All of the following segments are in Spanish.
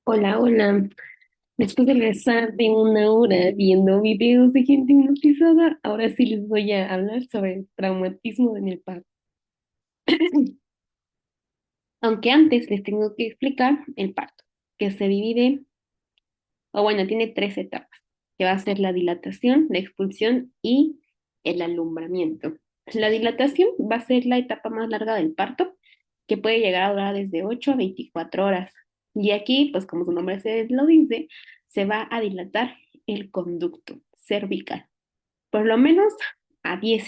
Hola, hola. Después de regresar de una hora viendo videos de gente hipnotizada, ahora sí les voy a hablar sobre el traumatismo en el parto. Aunque antes les tengo que explicar el parto, que se divide, o bueno, tiene tres etapas, que va a ser la dilatación, la expulsión y el alumbramiento. La dilatación va a ser la etapa más larga del parto, que puede llegar a durar desde 8 a 24 horas. Y aquí, pues como su nombre se lo dice, se va a dilatar el conducto cervical, por lo menos a 10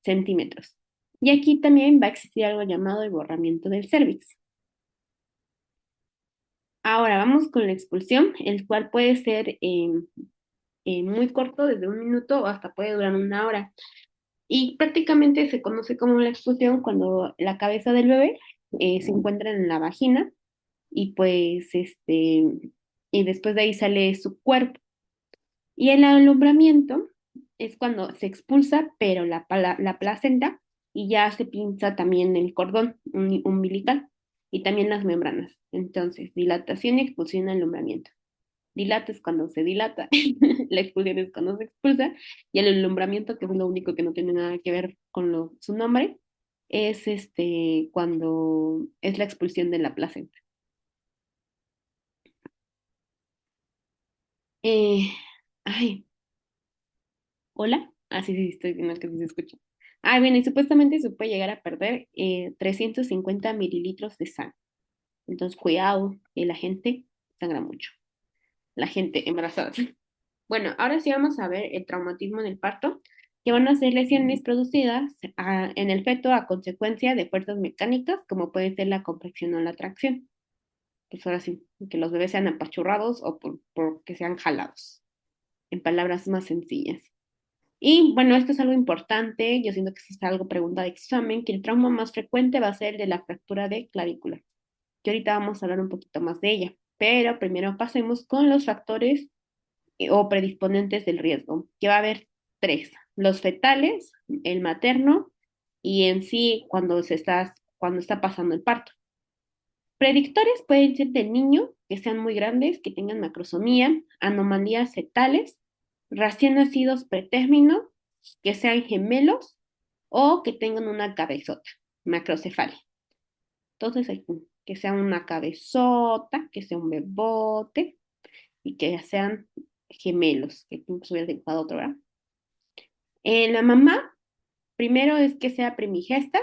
centímetros. Y aquí también va a existir algo llamado el borramiento del cervix. Ahora vamos con la expulsión, el cual puede ser muy corto, desde un minuto o hasta puede durar una hora. Y prácticamente se conoce como la expulsión cuando la cabeza del bebé se encuentra en la vagina y pues y después de ahí sale su cuerpo. Y el alumbramiento es cuando se expulsa, pero la placenta y ya se pinza también el cordón umbilical y también las membranas. Entonces, dilatación y expulsión y alumbramiento. Dilata es cuando se dilata, la expulsión es cuando se expulsa, y el alumbramiento, que es lo único que no tiene nada que ver con su nombre, es cuando es la expulsión de la placenta. Eh, ay, ¿hola? Ah, sí, sí, estoy viendo que sí se escucha. Ah, bien, y supuestamente se puede llegar a perder 350 mililitros de sangre. Entonces, cuidado, que la gente sangra mucho. La gente embarazada. Bueno, ahora sí vamos a ver el traumatismo en el parto, que van a ser lesiones producidas en el feto a consecuencia de fuerzas mecánicas, como puede ser la compresión o la tracción. Pues ahora sí, que los bebés sean apachurrados o por que sean jalados, en palabras más sencillas. Y bueno, esto es algo importante, yo siento que si es algo pregunta de examen, que el trauma más frecuente va a ser el de la fractura de clavícula, que ahorita vamos a hablar un poquito más de ella. Pero primero pasemos con los factores o predisponentes del riesgo, que va a haber tres: los fetales, el materno y en sí cuando está pasando el parto. Predictores pueden ser del niño, que sean muy grandes, que tengan macrosomía, anomalías fetales, recién nacidos pretérmino, que sean gemelos o que tengan una cabezota, macrocefalia. Entonces, que sea una cabezota, que sea un bebote y que sean gemelos, que tú hubieras dibujado otro, ¿verdad? La mamá, primero es que sea primigesta,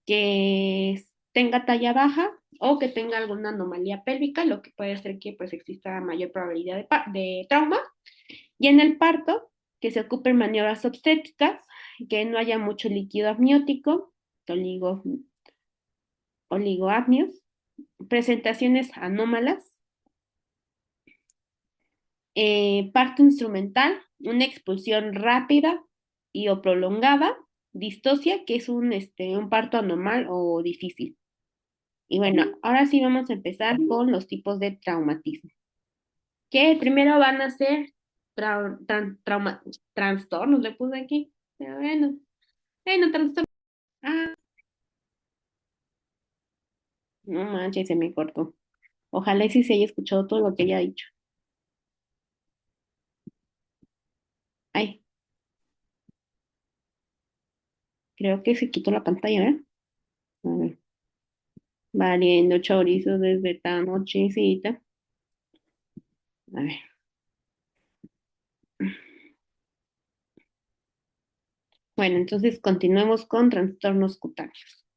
que tenga talla baja o que tenga alguna anomalía pélvica, lo que puede hacer que pues exista mayor probabilidad de trauma. Y en el parto, que se ocupen maniobras obstétricas, que no haya mucho líquido amniótico, oligo, oligoamnios, presentaciones anómalas, parto instrumental, una expulsión rápida y o prolongada, distocia, que es un parto anormal o difícil. Y bueno, ahora sí vamos a empezar con los tipos de traumatismo, que primero van a ser trastornos, le puse aquí. Pero bueno, trastornos. Ah, no manches, se me cortó. Ojalá y sí se haya escuchado todo lo que ella ha dicho. Ay, creo que se quitó la pantalla, ¿verdad? A ver, valiendo chorizo desde esta nochecita. A ver. Bueno, entonces continuemos con trastornos cutáneos.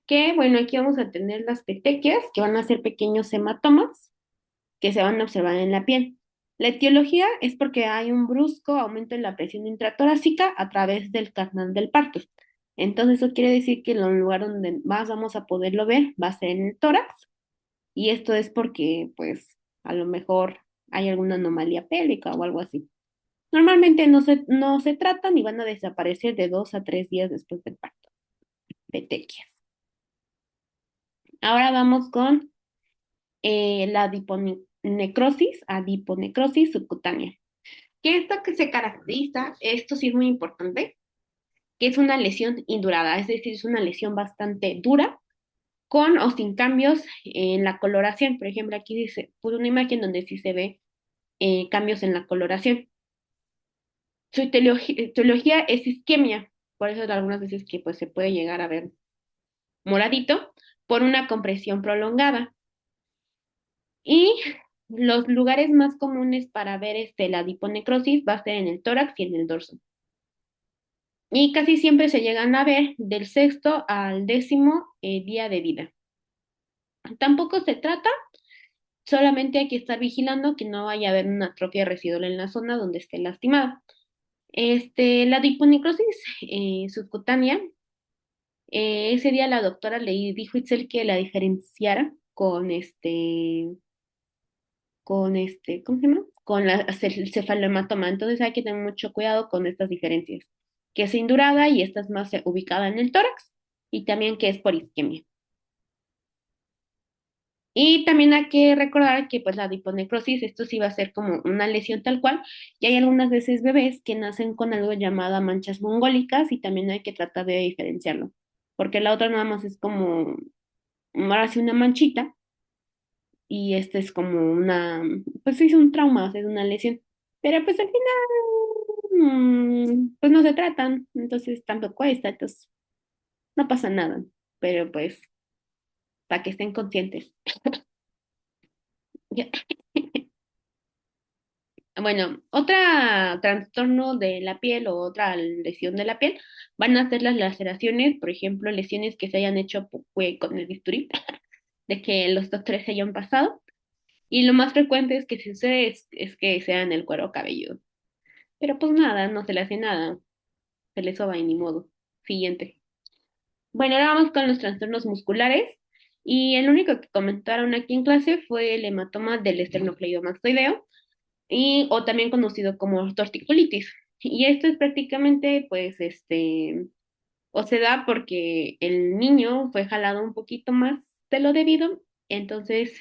Que bueno, aquí vamos a tener las petequias, que van a ser pequeños hematomas que se van a observar en la piel. La etiología es porque hay un brusco aumento en la presión intratorácica a través del canal del parto. Entonces, eso quiere decir que el lugar donde más vamos a poderlo ver va a ser en el tórax, y esto es porque, pues, a lo mejor hay alguna anomalía pélvica o algo así. Normalmente no se tratan y van a desaparecer de 2 a 3 días después del parto. Petequias. Ahora vamos con la adiponecrosis subcutánea. ¿Qué es lo que se caracteriza? Esto sí es muy importante, que es una lesión indurada, es decir, es una lesión bastante dura, con o sin cambios en la coloración. Por ejemplo, aquí dice, puse una imagen donde sí se ve cambios en la coloración. Su etiología es isquemia, por eso algunas veces que pues se puede llegar a ver moradito por una compresión prolongada. Y los lugares más comunes para ver la adiponecrosis va a ser en el tórax y en el dorso. Y casi siempre se llegan a ver del sexto al décimo día de vida. Tampoco se trata, solamente hay que estar vigilando que no vaya a haber una atrofia residual en la zona donde esté lastimada. La adiponecrosis subcutánea, ese día la doctora le dijo a Itzel que la diferenciara ¿cómo se llama? Con el cefalohematoma. Entonces hay que tener mucho cuidado con estas diferencias, que es indurada y esta es más ubicada en el tórax y también que es por isquemia. Y también hay que recordar que pues la adiponecrosis, esto sí va a ser como una lesión tal cual, y hay algunas veces bebés que nacen con algo llamada manchas mongólicas y también hay que tratar de diferenciarlo, porque la otra nada más es como, ahora sí una manchita, y este es como pues sí es un trauma, es una lesión, pero pues al final, pues no se tratan, entonces tampoco cuesta, entonces no pasa nada, pero pues para que estén conscientes. Ya. Bueno, otra trastorno de la piel o otra lesión de la piel van a ser las laceraciones, por ejemplo, lesiones que se hayan hecho con el bisturí, de que los doctores hayan pasado. Y lo más frecuente es que sucede es que sea en el cuero cabelludo. Pero pues nada, no se le hace nada, se le soba y ni modo. Siguiente. Bueno, ahora vamos con los trastornos musculares. Y el único que comentaron aquí en clase fue el hematoma del esternocleidomastoideo y o también conocido como torticulitis. Y esto es prácticamente, pues, o se da porque el niño fue jalado un poquito más de lo debido, entonces,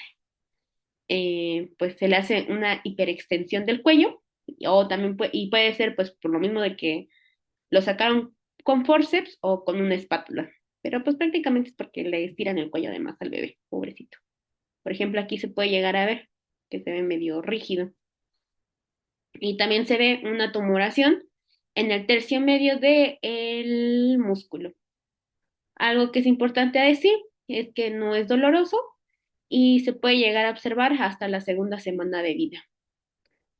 pues se le hace una hiperextensión del cuello, o también y puede ser, pues, por lo mismo de que lo sacaron con forceps o con una espátula, pero pues prácticamente es porque le estiran el cuello además al bebé, pobrecito. Por ejemplo, aquí se puede llegar a ver que se ve medio rígido. Y también se ve una tumoración en el tercio medio del músculo. Algo que es importante decir es que no es doloroso y se puede llegar a observar hasta la segunda semana de vida.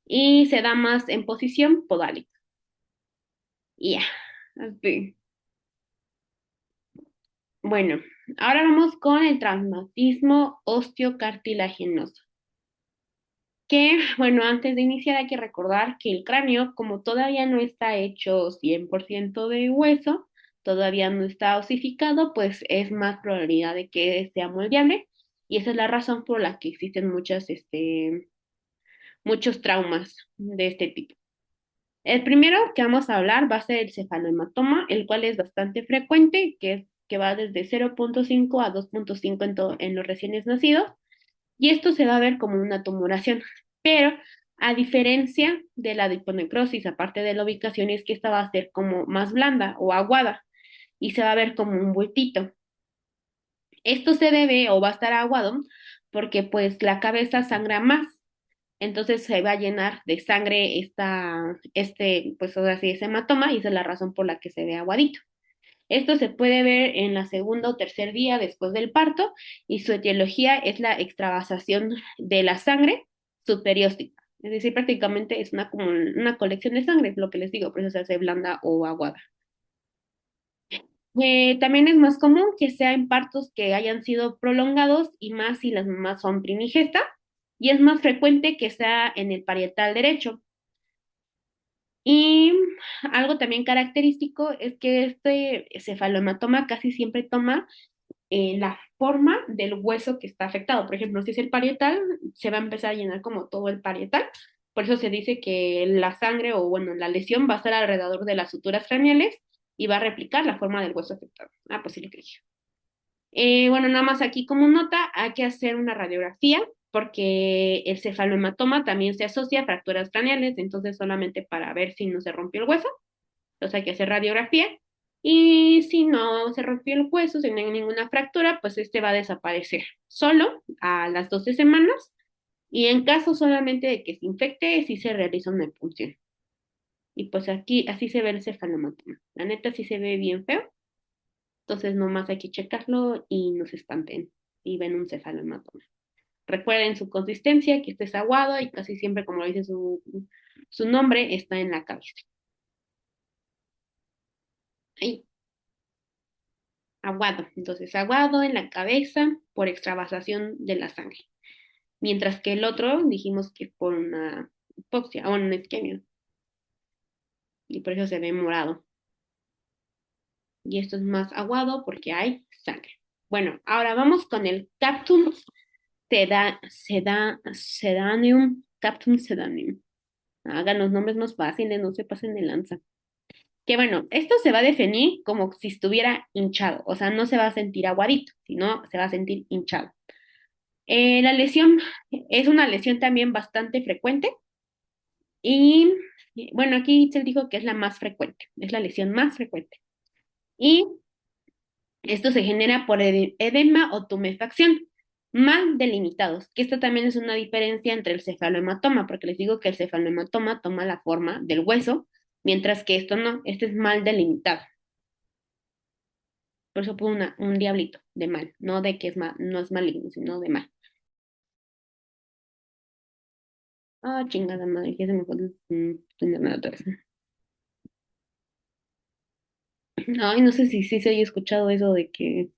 Y se da más en posición podálica. Y ya, así. Bueno, ahora vamos con el traumatismo osteocartilaginoso. Que, bueno, antes de iniciar hay que recordar que el cráneo, como todavía no está hecho 100% de hueso, todavía no está osificado, pues es más probabilidad de que sea moldeable y esa es la razón por la que existen muchos traumas de este tipo. El primero que vamos a hablar va a ser el cefalohematoma, el cual es bastante frecuente, que va desde 0,5 a 2,5 en los recién nacidos y esto se va a ver como una tumoración, pero a diferencia de la adiponecrosis, aparte de la ubicación, es que esta va a ser como más blanda o aguada y se va a ver como un bultito. Esto se debe o va a estar aguado porque pues la cabeza sangra más, entonces se va a llenar de sangre pues ahora sí, ese hematoma y esa es la razón por la que se ve aguadito. Esto se puede ver en la segunda o tercer día después del parto y su etiología es la extravasación de la sangre subperióstica. Es decir, prácticamente es como una colección de sangre, es lo que les digo, por eso se hace blanda o aguada. También es más común que sea en partos que hayan sido prolongados y más si las mamás son primigesta, y es más frecuente que sea en el parietal derecho. Y algo también característico es que este cefalohematoma casi siempre toma la forma del hueso que está afectado. Por ejemplo, si es el parietal, se va a empezar a llenar como todo el parietal. Por eso se dice que la sangre o, bueno, la lesión va a estar alrededor de las suturas craneales y va a replicar la forma del hueso afectado. Ah, pues sí le creí. Bueno, nada más aquí como nota, hay que hacer una radiografía porque el cefalohematoma también se asocia a fracturas craneales, entonces solamente para ver si no se rompió el hueso, entonces hay que hacer radiografía Y si no se rompió el hueso, si no hay ninguna fractura, pues este va a desaparecer solo a las 12 semanas. Y en caso solamente de que se infecte, sí se realiza una punción. Y pues aquí así se ve el cefalomatoma. La neta sí se ve bien feo. Entonces nomás hay que checarlo y no se espanten y ven un cefalomatoma. Recuerden su consistencia, que este es aguado y casi siempre, como lo dice su nombre, está en la cabeza. Ahí, aguado. Entonces, aguado en la cabeza por extravasación de la sangre. Mientras que el otro dijimos que por una hipoxia o una isquemia. Y por eso se ve morado. Y esto es más aguado porque hay sangre. Bueno, ahora vamos con el Captum sedaneum. Captum sedaneum. Hagan los nombres más fáciles, no se pasen de lanza. Que bueno, esto se va a definir como si estuviera hinchado, o sea, no se va a sentir aguadito, sino se va a sentir hinchado. La lesión es una lesión también bastante frecuente y bueno, aquí se dijo que es la más frecuente, es la lesión más frecuente. Y esto se genera por edema o tumefacción mal delimitados, que esto también es una diferencia entre el cefalohematoma, porque les digo que el cefalohematoma toma la forma del hueso, mientras que esto no, este es mal delimitado. Por eso pongo un diablito de mal, no de que es mal, no es maligno, sino de mal. Ah, chingada madre, ya se me fue entenderme otra vez. Ay, no sé si sí se haya escuchado eso de que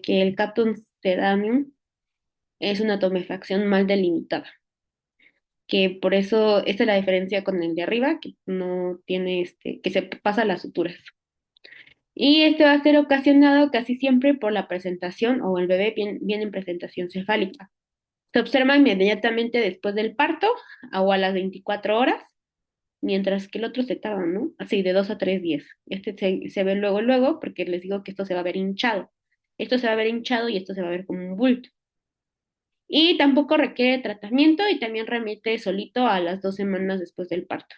el Captum sedanum es una tumefacción mal delimitada, que por eso esta es la diferencia con el de arriba, que no tiene que se pasa las suturas. Y este va a ser ocasionado casi siempre por la presentación o el bebé viene en presentación cefálica. Se observa inmediatamente después del parto o a las 24 horas, mientras que el otro se tarda, ¿no? Así de 2 a 3 días. Este se ve luego, luego, porque les digo que esto se va a ver hinchado. Esto se va a ver hinchado y esto se va a ver como un bulto. Y tampoco requiere tratamiento y también remite solito a las 2 semanas después del parto.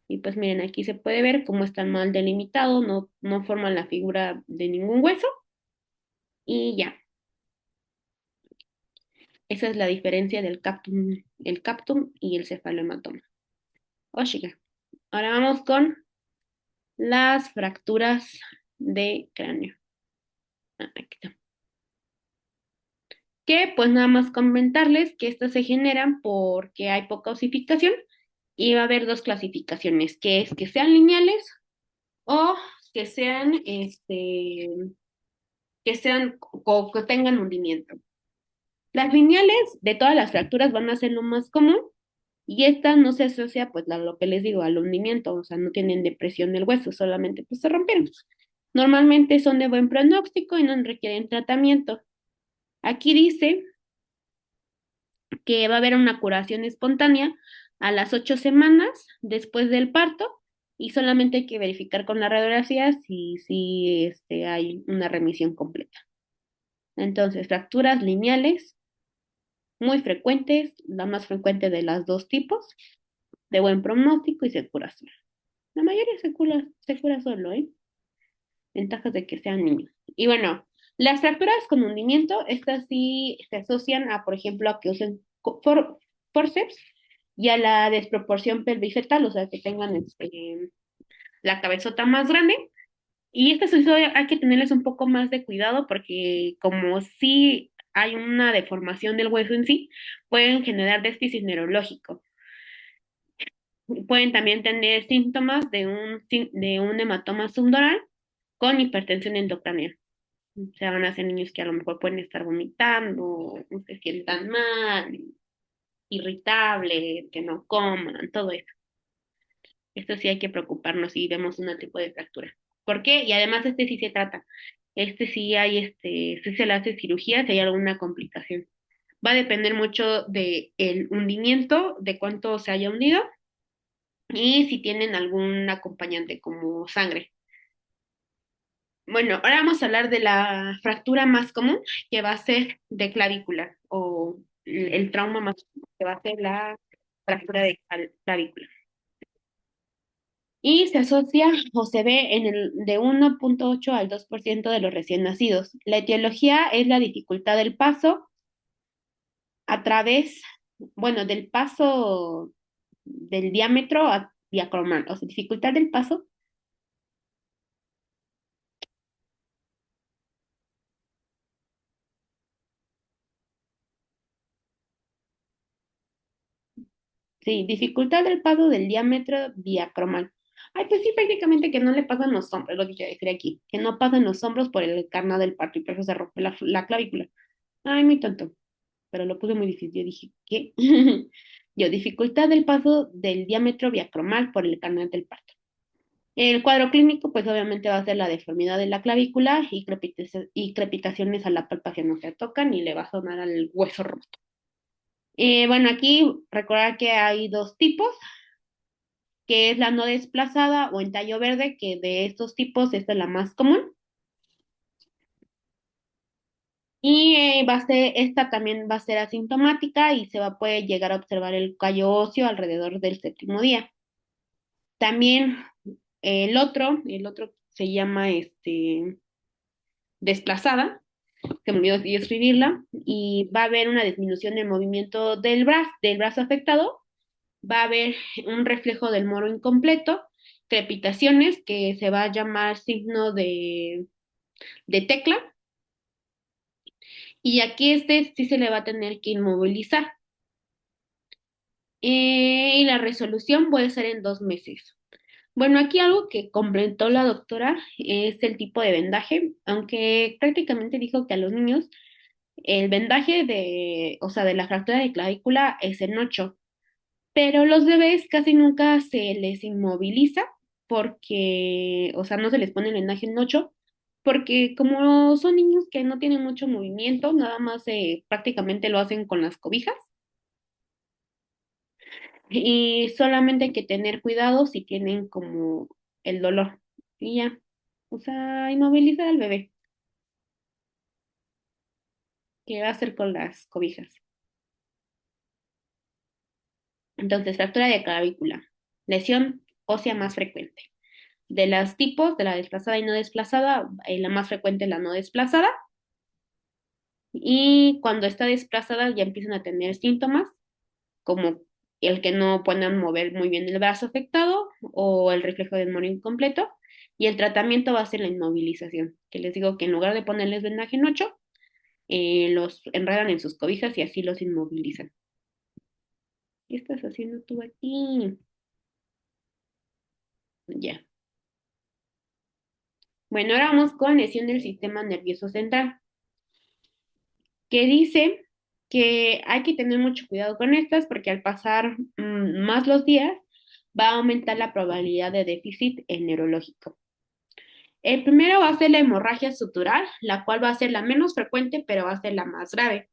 Y pues miren, aquí se puede ver cómo está mal delimitado, no forman la figura de ningún hueso y ya. Esa es la diferencia del captum y el cefalohematoma. Oshiga. Ahora vamos con las fracturas de cráneo. Aquí está. Que pues nada más comentarles que estas se generan porque hay poca osificación y va a haber dos clasificaciones, que es que sean lineales o que sean, o que tengan hundimiento. Las lineales de todas las fracturas van a ser lo más común y esta no se asocia, pues, a lo que les digo, al hundimiento, o sea, no tienen depresión del hueso, solamente pues se rompieron. Normalmente son de buen pronóstico y no requieren tratamiento. Aquí dice que va a haber una curación espontánea a las 8 semanas después del parto y solamente hay que verificar con la radiografía si hay una remisión completa. Entonces, fracturas lineales muy frecuentes, la más frecuente de las dos tipos, de buen pronóstico y se cura solo. La mayoría se cura solo, ¿eh? Ventajas de que sean niños. Y bueno, las fracturas con hundimiento, estas sí se asocian a, por ejemplo, a que usen forceps y a la desproporción pelvifetal, o sea, que tengan la cabezota más grande. Y estas sí hay que tenerles un poco más de cuidado porque como sí hay una deformación del hueso en sí, pueden generar déficit neurológico. Pueden también tener síntomas de un hematoma subdural con hipertensión endocraniana. O sea, van a ser niños que a lo mejor pueden estar vomitando, no se sientan mal, irritables, que no coman, todo eso. Esto sí hay que preocuparnos si vemos un tipo de fractura. ¿Por qué? Y además este sí se trata. Este sí hay, sí se le hace cirugía si hay alguna complicación. Va a depender mucho del hundimiento, de cuánto se haya hundido y si tienen algún acompañante como sangre. Bueno, ahora vamos a hablar de la fractura más común, que va a ser de clavícula, o el trauma más común, que va a ser la fractura de clavícula. y se asocia o se ve en el de 1,8 al 2% de los recién nacidos. La etiología es la dificultad del paso a través, bueno, del paso del diámetro a diacromal, o sea, dificultad del paso. Sí, dificultad del paso del diámetro diacromal. Ay, pues sí, prácticamente que no le pasan los hombros, lo que quiero decir aquí, que no pasan los hombros por el canal del parto y por eso se rompe la clavícula. Ay, muy tonto, pero lo puse muy difícil. Yo dije, ¿qué? Yo, dificultad del paso del diámetro diacromal por el canal del parto. El cuadro clínico, pues obviamente va a ser la deformidad de la clavícula y y crepitaciones a la palpación, no se tocan y le va a sonar al hueso roto. Bueno, aquí recordar que hay dos tipos, que es la no desplazada o en tallo verde, que de estos tipos esta es la más común. Y esta también va a ser asintomática y se va a poder llegar a observar el callo óseo alrededor del séptimo día. También el otro se llama desplazada, que me olvidó de escribirla, y va a haber una disminución del movimiento del brazo afectado, va a haber un reflejo del moro incompleto, crepitaciones, que se va a llamar signo de tecla, y aquí sí se le va a tener que inmovilizar. Y la resolución puede ser en 2 meses. Bueno, aquí algo que completó la doctora es el tipo de vendaje, aunque prácticamente dijo que a los niños el vendaje o sea, de la fractura de clavícula es en 8, pero los bebés casi nunca se les inmoviliza porque, o sea, no se les pone el vendaje en 8, porque como son niños que no tienen mucho movimiento, nada más prácticamente lo hacen con las cobijas y solamente hay que tener cuidado si tienen como el dolor y ya, o sea, inmovilizar al bebé, que va a hacer con las cobijas. Entonces, fractura de clavícula, lesión ósea más frecuente. De los tipos, de la desplazada y no desplazada, la más frecuente es la no desplazada. Y cuando está desplazada ya empiezan a tener síntomas como el que no puedan mover muy bien el brazo afectado o el reflejo del mono incompleto. Y el tratamiento va a ser la inmovilización, que les digo que en lugar de ponerles vendaje en 8, los enredan en sus cobijas y así los inmovilizan. ¿Qué estás haciendo tú aquí? Ya. Bueno, ahora vamos con lesión del sistema nervioso central, que dice que hay que tener mucho cuidado con estas porque al pasar más los días va a aumentar la probabilidad de déficit neurológico. El primero va a ser la hemorragia sutural, la cual va a ser la menos frecuente, pero va a ser la más grave.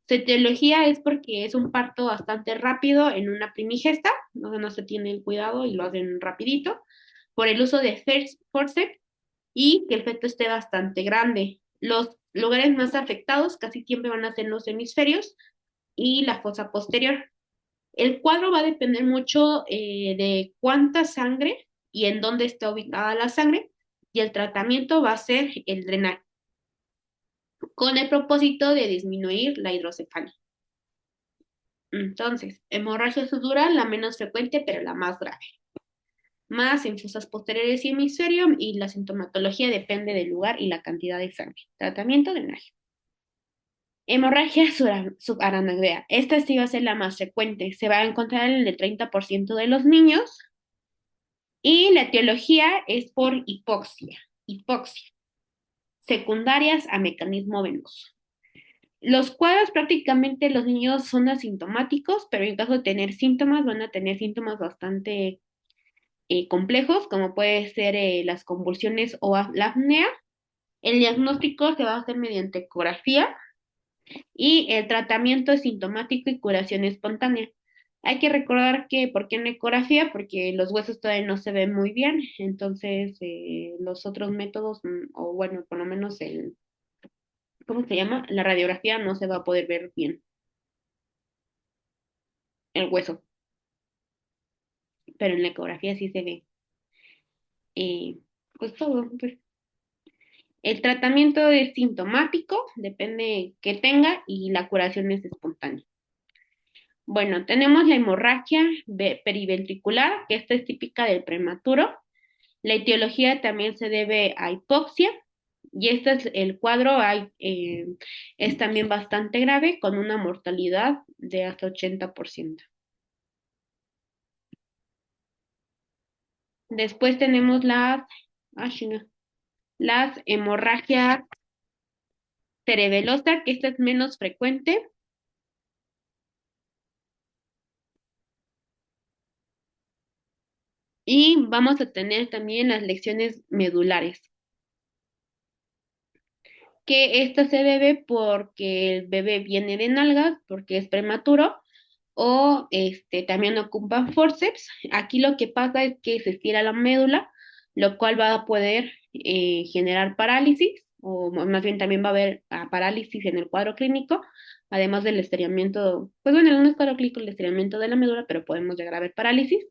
Su etiología es porque es un parto bastante rápido en una primigesta, no se tiene el cuidado y lo hacen rapidito, por el uso de forceps y que el feto esté bastante grande. Los lugares más afectados casi siempre van a ser los hemisferios y la fosa posterior. El cuadro va a depender mucho de cuánta sangre y en dónde está ubicada la sangre, y el tratamiento va a ser el drenaje, con el propósito de disminuir la hidrocefalia. Entonces, hemorragia sutural, la menos frecuente, pero la más grave. Más en fosas posteriores y hemisferio, y la sintomatología depende del lugar y la cantidad de sangre. Tratamiento, drenaje. Hemorragia subaracnoidea. Esta sí va a ser la más frecuente. Se va a encontrar en el 30% de los niños y la etiología es por hipoxia, secundarias a mecanismo venoso. Los cuadros prácticamente los niños son asintomáticos, pero en caso de tener síntomas van a tener síntomas bastante complejos, como puede ser las convulsiones o la apnea. El diagnóstico se va a hacer mediante ecografía y el tratamiento es sintomático y curación espontánea. Hay que recordar que, ¿por qué en ecografía? Porque los huesos todavía no se ven muy bien, entonces los otros métodos, o bueno, por lo menos ¿cómo se llama? La radiografía no se va a poder ver bien el hueso, pero en la ecografía sí se ve. eh, pues todo. Pues. El tratamiento es sintomático, depende que tenga, y la curación es espontánea. Bueno, tenemos la hemorragia periventricular, que esta es típica del prematuro. La etiología también se debe a hipoxia, y este es el cuadro, es también bastante grave, con una mortalidad de hasta 80%. Después tenemos las hemorragias cerebelosa, que esta es menos frecuente, y vamos a tener también las lesiones medulares, que esto se debe porque el bebé viene de nalgas, porque es prematuro, o también ocupa forceps. Aquí lo que pasa es que se estira la médula, lo cual va a poder generar parálisis, o más bien también va a haber parálisis en el cuadro clínico, además del estiramiento, pues bueno, no es cuadro clínico el estiramiento de la médula, pero podemos llegar a ver parálisis.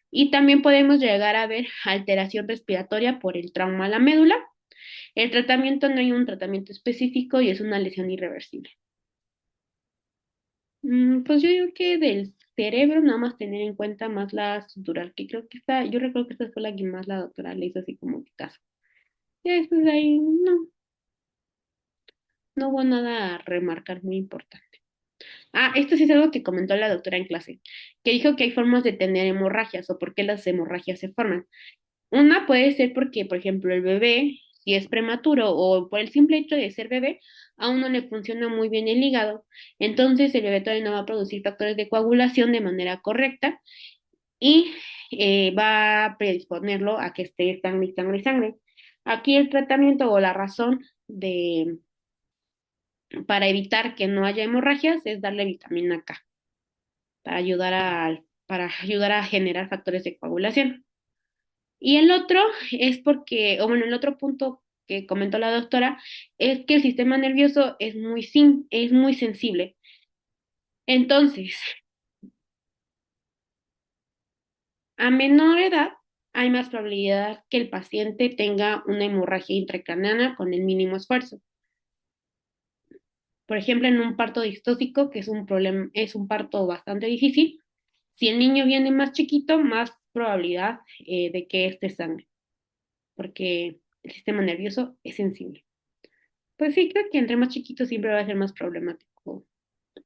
Y también podemos llegar a ver alteración respiratoria por el trauma a la médula. El tratamiento no hay un tratamiento específico y es una lesión irreversible. Pues yo digo que del cerebro nada más tener en cuenta más la sutural, que creo que yo recuerdo que esta fue la que más la doctora le hizo así como que caso. Ya después de ahí no hubo nada a remarcar muy importante. Ah, esto sí es algo que comentó la doctora en clase, que dijo que hay formas de tener hemorragias o por qué las hemorragias se forman. Una puede ser porque, por ejemplo, el bebé, si es prematuro o por el simple hecho de ser bebé, aún no le funciona muy bien el hígado. Entonces, el bebé todavía no va a producir factores de coagulación de manera correcta y va a predisponerlo a que esté sangre y sangre y sangre. Aquí el tratamiento o la razón para evitar que no haya hemorragias es darle vitamina K para ayudar a generar factores de coagulación. Y el otro es porque, o bueno, el otro punto que comentó la doctora es que el sistema nervioso es muy sensible. Entonces, a menor edad hay más probabilidad que el paciente tenga una hemorragia intracraneana con el mínimo esfuerzo. Por ejemplo, en un parto distóxico, que es un problema, es un parto bastante difícil, si el niño viene más chiquito, más probabilidad de que este sangre, porque el sistema nervioso es sensible. Pues sí, creo que entre más chiquito siempre va a ser más problemático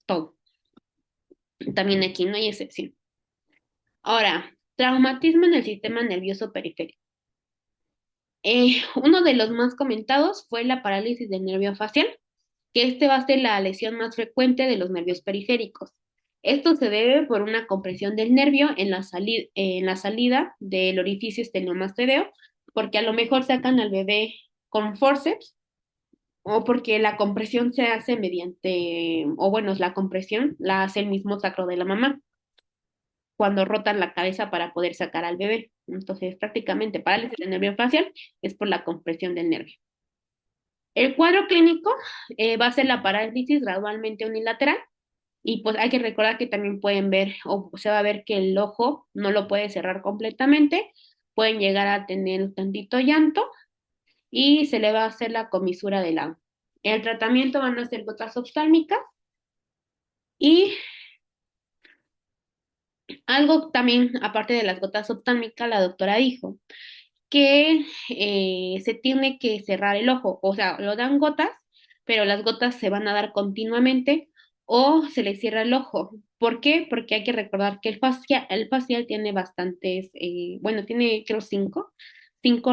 todo. También aquí no hay excepción. Ahora, traumatismo en el sistema nervioso periférico. Uno de los más comentados fue la parálisis del nervio facial, que este va a ser la lesión más frecuente de los nervios periféricos. Esto se debe por una compresión del nervio en la salida del orificio estenomastédeo, porque a lo mejor sacan al bebé con forceps o porque la compresión se hace o bueno, la compresión la hace el mismo sacro de la mamá cuando rotan la cabeza para poder sacar al bebé. Entonces, prácticamente parálisis del nervio facial es por la compresión del nervio. El cuadro clínico va a ser la parálisis gradualmente unilateral y pues hay que recordar que también pueden ver o se va a ver que el ojo no lo puede cerrar completamente, pueden llegar a tener un tantito llanto y se le va a hacer la comisura del lado. El tratamiento van a ser gotas oftálmicas y algo también, aparte de las gotas oftálmicas, la doctora dijo que se tiene que cerrar el ojo, o sea, lo dan gotas, pero las gotas se van a dar continuamente o se le cierra el ojo. ¿Por qué? Porque hay que recordar que el facial tiene bastantes, bueno, tiene creo cinco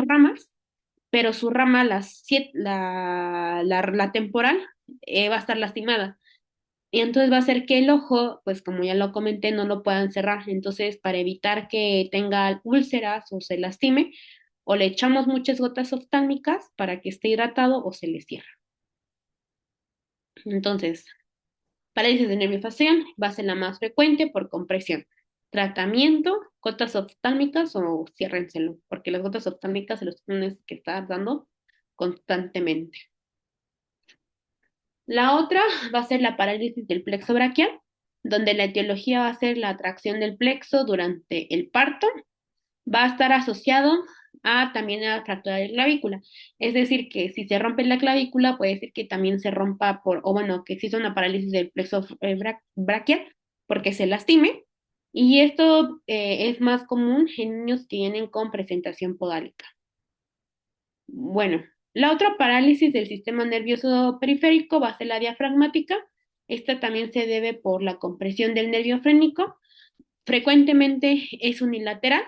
ramas, pero su rama, la temporal, va a estar lastimada. Y entonces va a hacer que el ojo, pues como ya lo comenté, no lo puedan cerrar. Entonces, para evitar que tenga úlceras o se lastime, o le echamos muchas gotas oftálmicas para que esté hidratado o se le cierra. Entonces, parálisis de nervio facial va a ser la más frecuente por compresión. Tratamiento, gotas oftálmicas o ciérrenselo, porque las gotas oftálmicas se los tienes que estar dando constantemente. La otra va a ser la parálisis del plexo braquial, donde la etiología va a ser la atracción del plexo durante el parto. Va a estar asociado a también a fractura de clavícula. Es decir, que si se rompe la clavícula, puede ser que también se rompa o bueno, que exista una parálisis del plexo braquial porque se lastime. Y esto es más común en niños que vienen con presentación podálica. Bueno, la otra parálisis del sistema nervioso periférico va a ser la diafragmática. Esta también se debe por la compresión del nervio frénico. Frecuentemente es unilateral,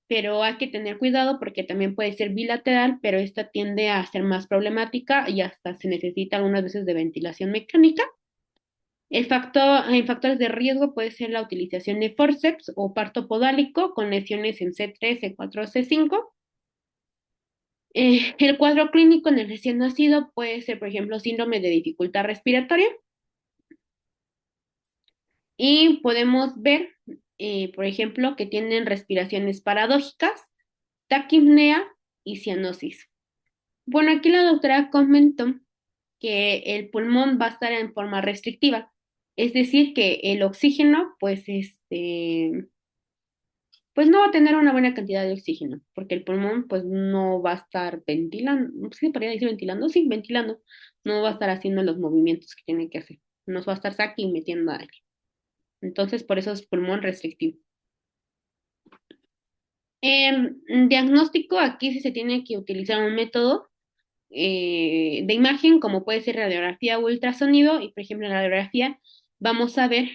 pero hay que tener cuidado porque también puede ser bilateral, pero esta tiende a ser más problemática y hasta se necesita algunas veces de ventilación mecánica. En factores de riesgo puede ser la utilización de forceps o parto podálico con lesiones en C3, C4, C5. El cuadro clínico en el recién nacido puede ser, por ejemplo, síndrome de dificultad respiratoria y podemos ver, por ejemplo, que tienen respiraciones paradójicas, taquipnea y cianosis. Bueno, aquí la doctora comentó que el pulmón va a estar en forma restrictiva, es decir, que el oxígeno, pues no va a tener una buena cantidad de oxígeno, porque el pulmón, pues no va a estar ventilando, no sé si podría decir ventilando, sí, ventilando, no va a estar haciendo los movimientos que tiene que hacer, nos va a estar sacando y metiendo aire. Entonces, por eso es pulmón restrictivo. Diagnóstico, aquí sí se tiene que utilizar un método de imagen, como puede ser radiografía o ultrasonido, y por ejemplo en la radiografía vamos a ver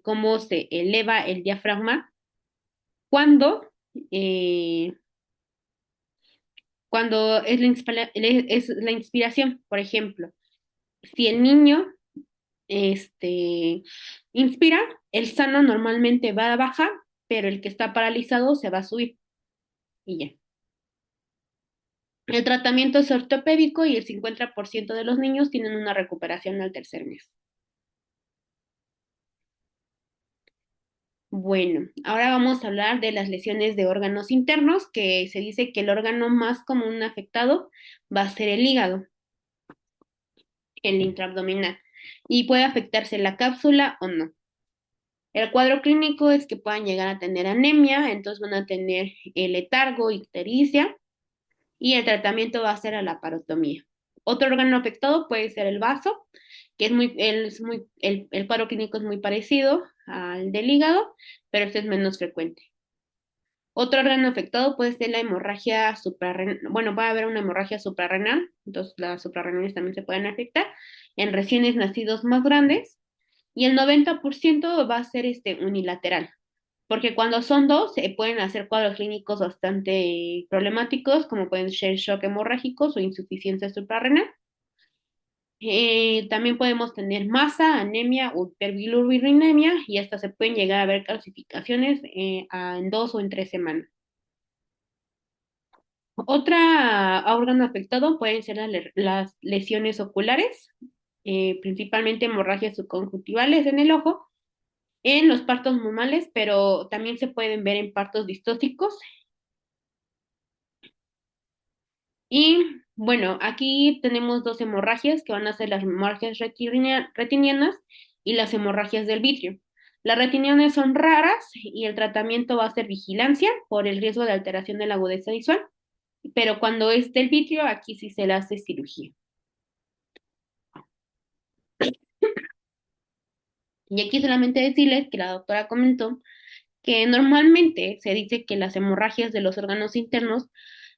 cómo se eleva el diafragma cuando, eh, cuando es es la inspiración, por ejemplo. Si el niño inspira, el sano normalmente va a bajar, pero el que está paralizado se va a subir y ya. El tratamiento es ortopédico y el 50% de los niños tienen una recuperación al tercer mes. Bueno, ahora vamos a hablar de las lesiones de órganos internos, que se dice que el órgano más común afectado va a ser el hígado, el intraabdominal, y puede afectarse la cápsula o no. El cuadro clínico es que puedan llegar a tener anemia, entonces van a tener letargo, ictericia, y el tratamiento va a ser a la parotomía. Otro órgano afectado puede ser el vaso, que el cuadro clínico es muy parecido al del hígado, pero este es menos frecuente. Otro órgano afectado puede ser la hemorragia suprarrenal. Bueno, va a haber una hemorragia suprarrenal, entonces las suprarrenales también se pueden afectar en recién nacidos más grandes. Y el 90% va a ser unilateral, porque cuando son dos se pueden hacer cuadros clínicos bastante problemáticos, como pueden ser shock hemorrágicos o insuficiencia suprarrenal. También podemos tener masa, anemia o hiperbilirubinemia y hasta se pueden llegar a ver calcificaciones en 2 o en 3 semanas. Otra órgano afectado pueden ser las lesiones oculares, principalmente hemorragias subconjuntivales en el ojo, en los partos normales, pero también se pueden ver en partos distóxicos. Y bueno, aquí tenemos dos hemorragias que van a ser las hemorragias retinianas y las hemorragias del vitrio. Las retinianas son raras y el tratamiento va a ser vigilancia por el riesgo de alteración de la agudeza visual, pero cuando es del vitrio, aquí sí se le hace cirugía. Y aquí solamente decirles que la doctora comentó que normalmente se dice que las hemorragias de los órganos internos,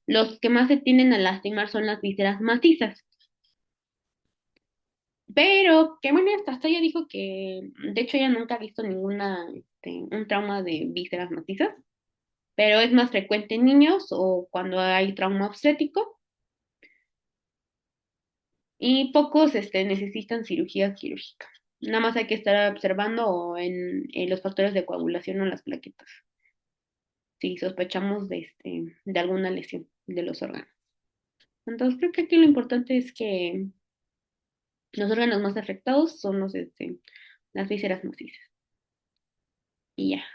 los que más se tienden a lastimar son las vísceras macizas. Pero qué bueno, hasta ella dijo que, de hecho, ella nunca ha visto un trauma de vísceras macizas, pero es más frecuente en niños o cuando hay trauma obstétrico y pocos necesitan cirugía quirúrgica. Nada más hay que estar observando en los factores de coagulación o las plaquetas, si sospechamos de alguna lesión de los órganos. Entonces, creo que aquí lo importante es que los órganos más afectados son las vísceras macizas. Y ya.